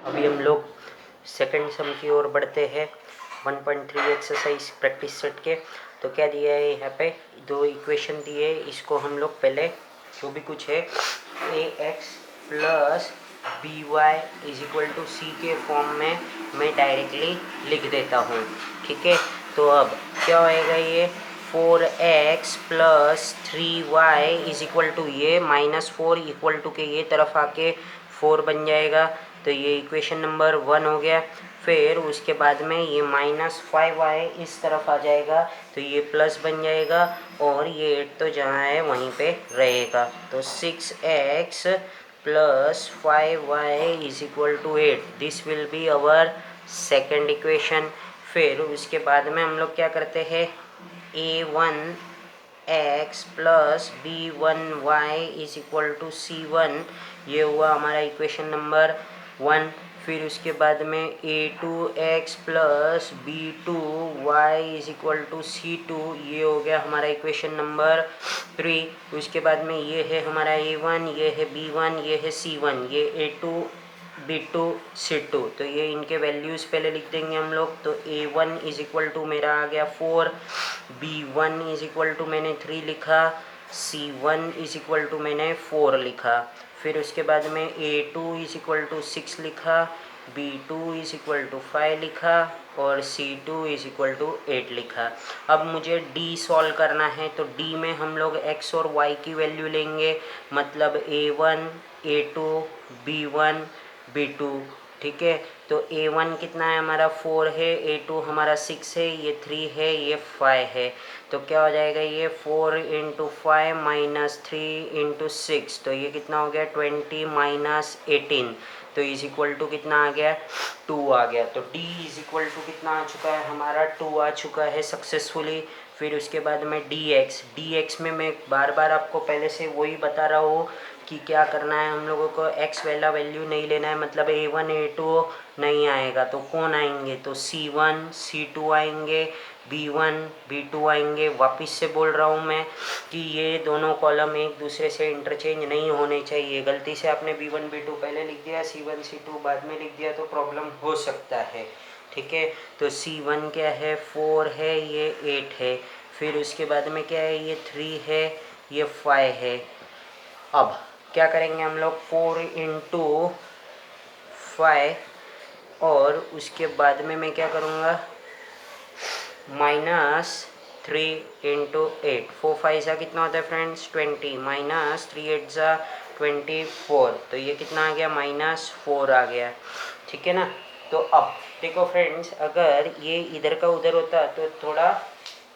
अभी हम लोग सेकंड सम की ओर बढ़ते हैं। 1.3 एक्सरसाइज प्रैक्टिस सेट के। तो क्या दिया है यहाँ पे, दो इक्वेशन दिए है। इसको हम लोग पहले जो भी कुछ है ax plus b y is equal to c के फॉर्म में मैं डायरेक्टली लिख देता हूँ। ठीक है, तो अब क्या होएगा, ये 4x plus 3y is equal to ये -4 इक्वल टू के ये तरफ आके 4 बन जाएगा। तो ये इक्वेशन नंबर 1 हो गया। फिर उसके बाद में ये -5y इस तरफ आ जाएगा तो ये प्लस बन जाएगा और ये 8 तो जहाँ है वहीं पे रहेगा। तो 6x plus 5y is equal to 8, this will be our second equation. फिर उसके बाद में हम लोग क्या करते हैं, a1x plus b1y is equal to c1, ये हुआ हमारा इक्वेशन नंबर 1। फिर उसके बाद में a2x plus b2y is equal to c2, ये हो गया हमारा इक्वेशन नंबर 3। उसके बाद में ये है हमारा a1, ये है b1, ये है c1, ये a2 b2 c2। तो ये इनके वैल्यूज़ पहले लिख देंगे हम लोग। तो a1 इज इक्वल टू मेरा आ गया 4, b1 इज इक्वल टू मैंने 3 लिखा, c1 इज इक्वल टू मैंने 4 लिखा। फिर उसके बाद में a2 इज इक्वल टू 6 लिखा, b2 इज इक्वल टू 5 लिखा और c2 इज इक्वल टू 8 लिखा। अब मुझे d सॉल्व करना है, तो d में हम लोग x और y की वैल्यू लेंगे, मतलब a1 a2 b1 b2। ठीक है, तो a1 कितना है हमारा 4 है, a2 हमारा 6 है, ये 3 है, ये 5 है। तो क्या हो जाएगा, ये 4 इंटू 5 माइनस 3 इंटू 6, तो ये कितना हो गया 20 माइनस 18। तो इज इक्वल टू कितना आ गया 2 आ गया। तो d इज इक्वल टू कितना आ चुका है हमारा 2 आ चुका है सक्सेसफुली। फिर उसके बाद में dx में मैं बार बार आपको पहले से वही बता रहा हूँ कि क्या करना है हम लोगों को, x वाला वैल्यू नहीं लेना है, मतलब a1 a2 नहीं आएगा तो कौन आएंगे, तो c1 c2 आएंगे, b1 b2 आएंगे। वापस से बोल रहा हूँ मैं कि ये दोनों कॉलम एक दूसरे से इंटरचेंज नहीं होने चाहिए। गलती से आपने b1 b2 पहले लिख दिया, c1 c2 बाद में लिख दिया तो प्रॉब्लम हो सकता है। ठीक है, तो c1 क्या है 4 है, ये 8 है। फिर उसके बाद में क्या है, ये 3 है, ये 5 है। अब क्या करेंगे हम लोग, 4 इंटू 5 और उसके बाद में मैं क्या करूँगा -3 इंटू 8, 4 5 सा कितना होता है फ्रेंड्स 20, -3 8 सा 24, तो ये कितना आ गया -4 आ गया। ठीक है ना। तो अब देखो फ्रेंड्स, अगर ये इधर का उधर होता तो थोड़ा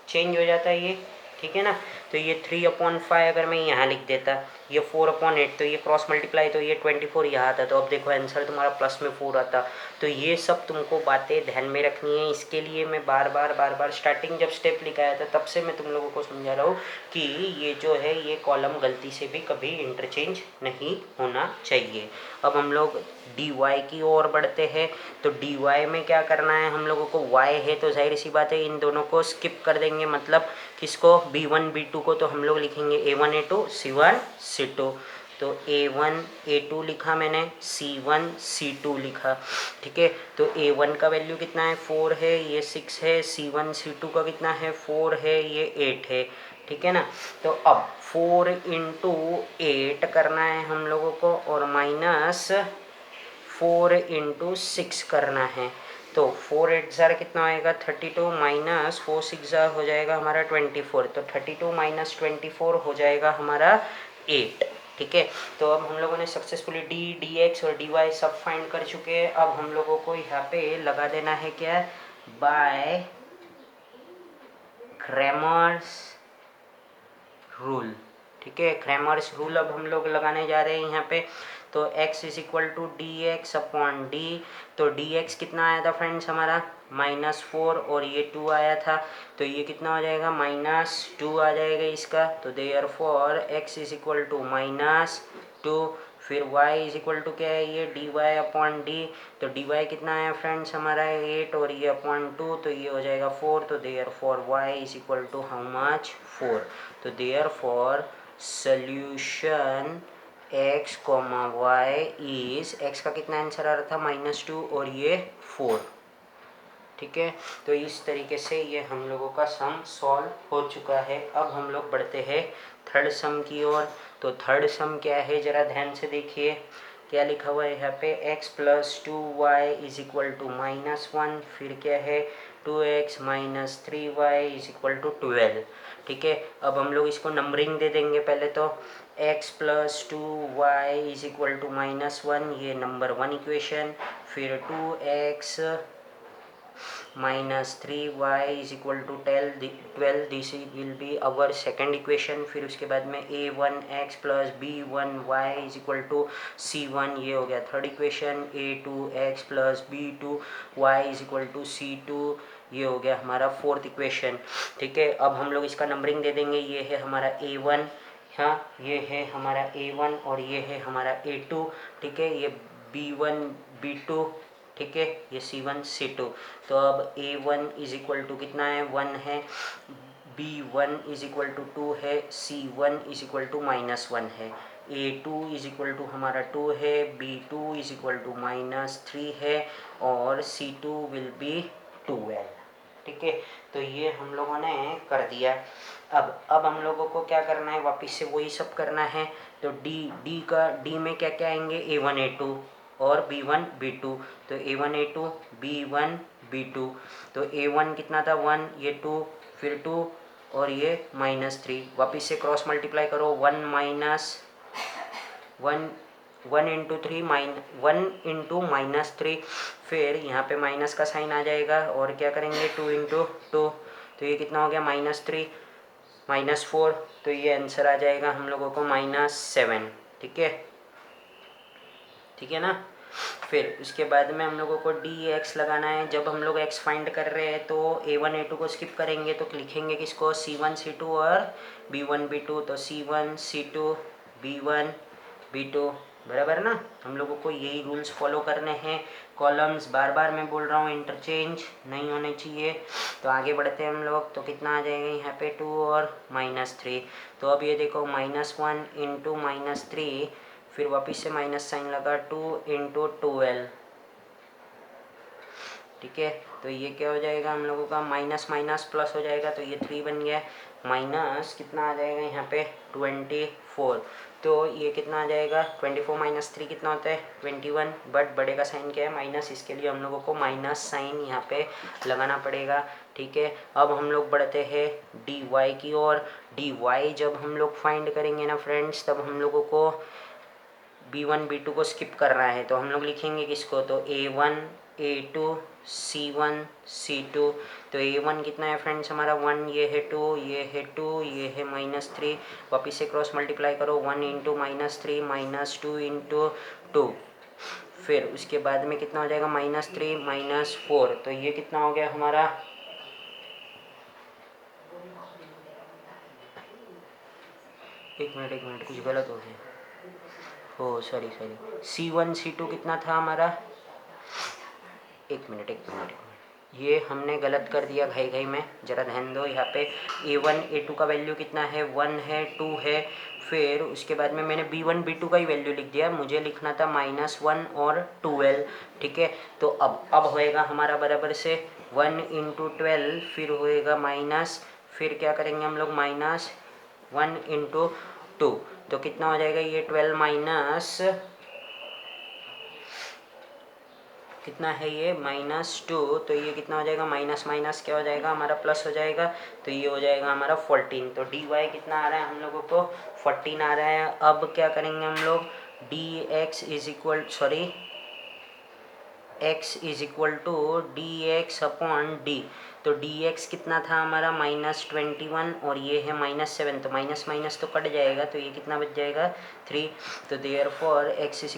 चेंज हो जाता है ये। ठीक है ना, तो ये 3/5 अगर मैं यहाँ लिख देता, ये 4/8, तो ये क्रॉस मल्टीप्लाई तो ये 24 यहाँ आता, तो अब देखो आंसर तुम्हारा प्लस में 4 आता। तो ये सब तुमको बातें ध्यान में रखनी है। इसके लिए मैं बार बार स्टार्टिंग जब स्टेप लिखाया था तब से मैं तुम लोगों को समझा रहा हूँ कि ये जो है ये कॉलम गलती से भी कभी इंटरचेंज नहीं होना चाहिए। अब हम लोग dy की ओर बढ़ते हैं। तो dy में क्या करना है हम लोगों को, y है तो जाहिर सी बात है इन दोनों को स्किप कर देंगे, मतलब किसको, b1 b2 को, तो हम लोग लिखेंगे a1 a2 c1 c2। तो a1 a2 लिखा मैंने, c1 c2 लिखा। ठीक है, तो a1 का वैल्यू कितना है 4 है, ये 6 है, c1 c2 का कितना है 4 है, ये 8 है। ठीक है ना, तो अब 4 इंटू 8 करना है हम लोगों को और -4 इंटू 6 करना है। तो 4 8 ज़ार कितना आएगा 32, -4 6 ज़ार हो जाएगा हमारा 24, तो 32 माइनस 24 हो जाएगा हमारा 8। ठीक है, तो अब हम लोगों ने सक्सेसफुली dx और dy सब फाइंड कर चुके हैं। अब हम लोगों को यहाँ पे लगा देना है क्या, बाय क्रैमर्स रूल। ठीक है, क्रैमर्स रूल अब हम लोग लगाने जा रहे हैं यहाँ पे। तो x is equal to dx/d, तो dx कितना आया था फ्रेंड्स हमारा -4 और ये 2 आया था, तो ये कितना हो जाएगा -2 आ जाएगा इसका। तो therefore x is equal to -2। फिर y इज इक्वल टू क्या है, ये dy/d, तो dy कितना आया फ्रेंड्स हमारा 8 और ये /2, तो ये हो जाएगा 4। तो therefore y is equal to how much 4। तो therefore solution X comma Y is, X का कितना आंसर आ रहा था -2 और ये 4। ठीक है, तो इस तरीके से ये हम लोगों का सम सॉल्व हो चुका है। अब हम लोग बढ़ते हैं थर्ड सम की ओर। तो थर्ड सम क्या है, ज़रा ध्यान से देखिए क्या लिखा हुआ है यहाँ पे, x + 2y = -1, फिर क्या है 2x - 3y = 12। ठीक है, अब हम लोग इसको नंबरिंग दे देंगे। पहले तो x + 2y = -1, ये नंबर 1 इक्वेशन। फिर 2x -3y = 12, this will be our second equation. फिर उसके बाद में a1x + b1y = c1, ये हो गया third equation. a2x + b2y = c2, ये हो गया हमारा फोर्थ इक्वेशन। ठीक है, अब हम लोग इसका नंबरिंग दे देंगे। ये है हमारा a1, हाँ ये है हमारा a1 और ये है हमारा a2। ठीक है, ये b1 b2, ठीक है, ये c1 c2। तो अब a1 = कितना है, 1 है, b1 = 2 है, c1 = -1 है, a2 = हमारा 2 है, b2 = -3 है और c2 विल बी 12। ठीक है, तो ये हम लोगों ने कर दिया। अब हम लोगों को क्या करना है, वापस से वही सब करना है। तो डी में क्या क्या आएंगे, a1 a2 और b1 b2। तो a1 a2 b1 b2। तो a1 कितना था, 1, ये 2, फिर 2 और ये -3। वापस से क्रॉस मल्टीप्लाई करो, 1 × 3 1 × -3, फिर यहाँ पे माइनस का साइन आ जाएगा और क्या करेंगे 2 × 2, तो ये कितना हो गया -3 -4, तो ये आंसर आ जाएगा हम लोगों को -7। ठीक है, ठीक है ना। फिर उसके बाद में हम लोगों को dx लगाना है। जब हम लोग x फाइंड कर रहे हैं तो a1 a2 को स्किप करेंगे, तो लिखेंगे किसको, c1 c2 और b1 b2। तो c1 c2 b1 b2, बराबर ना। हम लोगों को यही रूल्स फॉलो करने हैं। कॉलम्स बार बार मैं बोल रहा हूँ इंटरचेंज नहीं होने चाहिए। तो आगे बढ़ते हैं हम लोग। तो कितना आ जाएगा यहाँ पे 2 और -3। तो अब ये देखो -1 × -3, फिर वापस से माइनस साइन लगा, 2 × 12। ठीक है, तो ये क्या हो जाएगा हम लोगों का, माइनस माइनस प्लस हो जाएगा, तो ये 3 बन गया। माइनस कितना आ जाएगा यहाँ पे 24। तो ये कितना आ जाएगा, 24 - 3 कितना होता है 21। बट बड़े का साइन क्या है, माइनस, इसके लिए हम लोगों को माइनस साइन यहाँ पे लगाना पड़ेगा। ठीक है, अब हम लोग बढ़ते हैं dy की ओर। dy जब हम लोग फाइंड करेंगे ना फ्रेंड्स, तब हम लोगों को b1 b2 को स्किप करना है। तो हम लोग लिखेंगे किसको, तो a1 a2 c1 c2। तो a1 कितना है फ्रेंड्स हमारा 1, ये है 2, ये है 2, ये है -3। वापस से क्रॉस मल्टीप्लाई करो, 1 × -3 -2 × 2। फिर उसके बाद में कितना हो जाएगा, -3 -4। तो ये कितना हो गया हमारा, एक मिनट कुछ गलत हो गया, हो सॉरी c1 c2 कितना था हमारा, एक मिनट, ये हमने गलत कर दिया घाई में, ज़रा ध्यान दो। यहाँ पे a1 a2 का वैल्यू कितना है, 1 है 2 है। फिर उसके बाद में मैंने b1 b2 का ही वैल्यू लिख दिया, मुझे लिखना था -1 और 12। ठीक है, तो अब होएगा हमारा बराबर से 1 × 12, फिर होएगा माइनस, फिर क्या करेंगे हम लोग, -1 × 2। तो कितना हो जाएगा ये 12 माइनस कितना है ये -2। तो ये कितना हो जाएगा, माइनस माइनस क्या हो जाएगा हमारा, प्लस हो जाएगा। तो ये हो जाएगा हमारा 14। तो dy कितना आ रहा है हम लोगों को, 14 आ रहा है। अब क्या करेंगे हम लोग, x = dx/d। तो dx कितना था हमारा, -21 और ये है -7। तो माइनस माइनस तो कट जाएगा, तो ये कितना बच जाएगा 3। तो देयरफॉर x =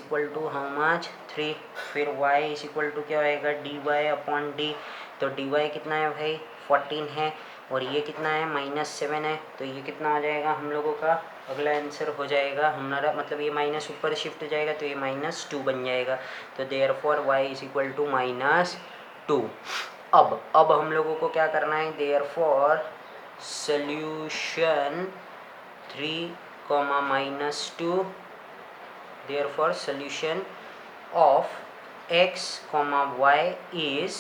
हाउ मच 3। फिर y = क्या होएगा, dy/d। तो dy कितना है भाई 14 है और ये कितना है -7 है। तो ये कितना हो जाएगा हम लोगों का, अगला आंसर हो जाएगा हमारा, मतलब ये माइनस ऊपर शिफ्ट हो जाएगा, तो ये -2 बन जाएगा। तो देयरफॉर y = -2। अब हम लोगों को क्या करना है, therefore solution 3, -2 therefore solution of x, y is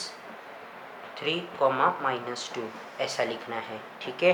3, -2 ऐसा लिखना है। ठीक है।